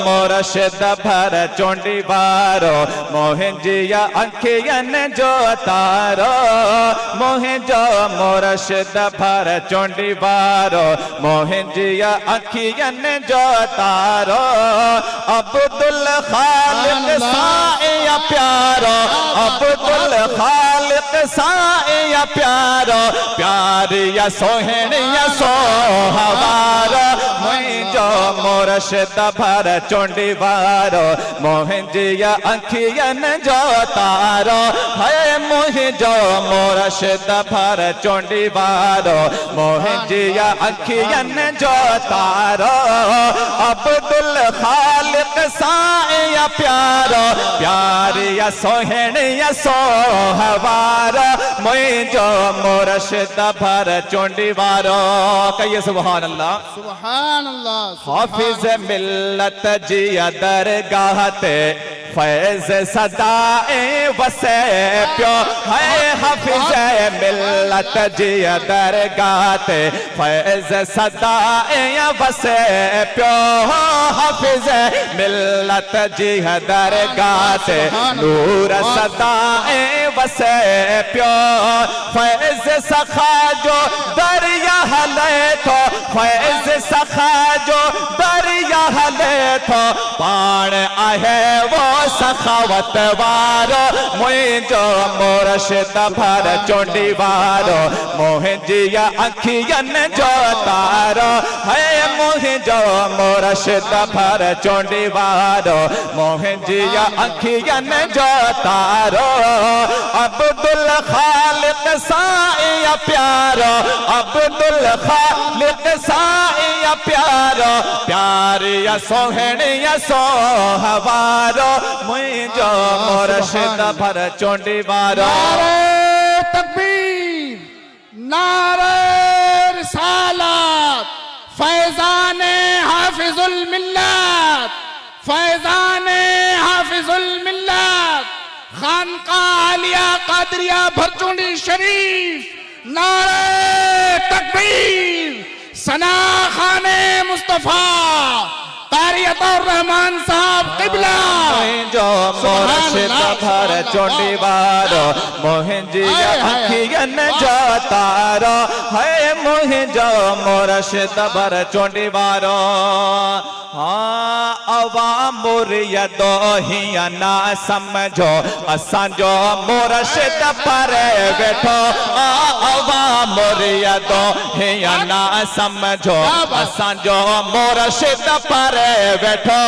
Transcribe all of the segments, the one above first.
मुर्शिद भर चोंडी वारो मोहिंजिया अखियन जो तारो मुहिंजो मुर्शिद भर चोंडी वारो मोहिंजिया अखियन जो तारो अब्दुल खालिक साईं प्यारो अब्दुल खालिक साईं प्यारो प्यारिया सोहणिया सोहवारो मुहिंजो मुर्शिद भर चोंडी वारो मोहिंजिया अखियन जो तारो है मुहिंजो मुर्शिद भर चोंडी वारो मोहिंजिया अखियन जो तारो अब्दुल खालिक साईं प्यारो प्यारिया सोहणिया सोहवारो मुहिंजो मुर्शिद भर चोंडी वारो कहिए सुभान अल्लाह सुभान अल्लाह। हाफिज मिल्लत जिया दरगाह ते फैज सदाए वसे प्यो है हाफिज मिल्लत जिया दरगाह ते फैज सदाए वसे प्यो हाफिज मिल्लत जिया दरगाह ते नूर सदाए वसे प्यो फैज सखा जो दरिया हले तो फैज सखा जो दरिया हले तो पाण आहे वो सखावत वारो मुहिंजो मुर्शिद भर चोंडी वारो मोहिंजिया अखियन जो तारो है मुहिंजो मुर्शिद भर चोंडी वारो मोहिंजिया अखियन जो तारो अब्दुल खालिक साईं प्यारो अब्दुल खालिक साईं प्यारो प्यारिया सोहणिया सोहवारो मुहिंजो मुर्शिद भर चोंडी वारो नारे तकबीर नारे रिसालत फैजाने हाफिजुल मिल्लत फैजाने हाफिजुल मिल्लत खानकाह आलिया कादरिया भरचुंडी शरीफ नारे तकबीर सना खाने मुस्तफा कारी अतौर रहमान साहब किबला मुहिंजो मुर्शिद भर चोंडी वारो मोहिंजिया अखियन जो तारो है मुहिंजो मुर्शिद भर चोंडी वारो हाँ अवामुर यदो हिया ना समझो असांजो मुर्शिद पर बैठो अवामुर यदो हिया ना समझो असांजो मुर्शिद पर बैठो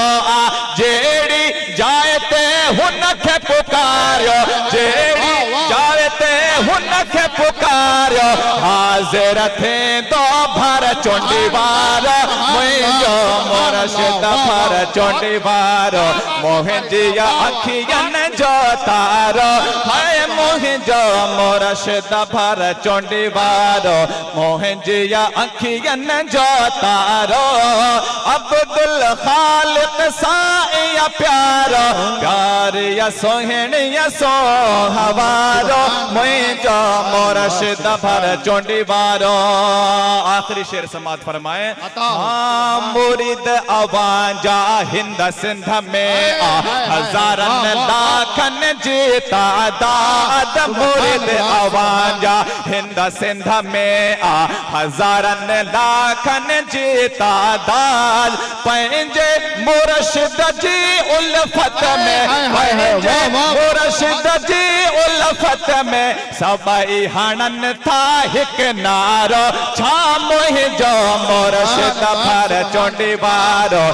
जेड़ी जायते हुन खे पुकारियो जेड़ी जायते हुन खे पुकारियो हाजिर थे दो भर चोंडी वारो मुहिंजो मुर्शिद भर चोंडी वारो मोहिंजिया अखियन जो तारो है मुहिंजो मुर्शिद भर चोंडी वारो मोहिंजिया अखियन जो तारो अब्दुल खालिक साईं प्यारो प्यारिया सोहणिया सोहवारो मुहिंजो मुर्शिद भर चोंडी वारो आखिरी शेर समात फरमाए हाँ मुरीद अवांजा हिंद सिंध में हजारन लाखन जीता दाद मुरीद अवांजा हिंद सिंध में हजारन लाखन जीता दाद पंजे मुर्शिद जी उल्फत में पंजे मुर्शिद जी उल्फत में सबई हणन था हिक नारो छा मुहिंजो मुर्शिद भर चोंडी वारो।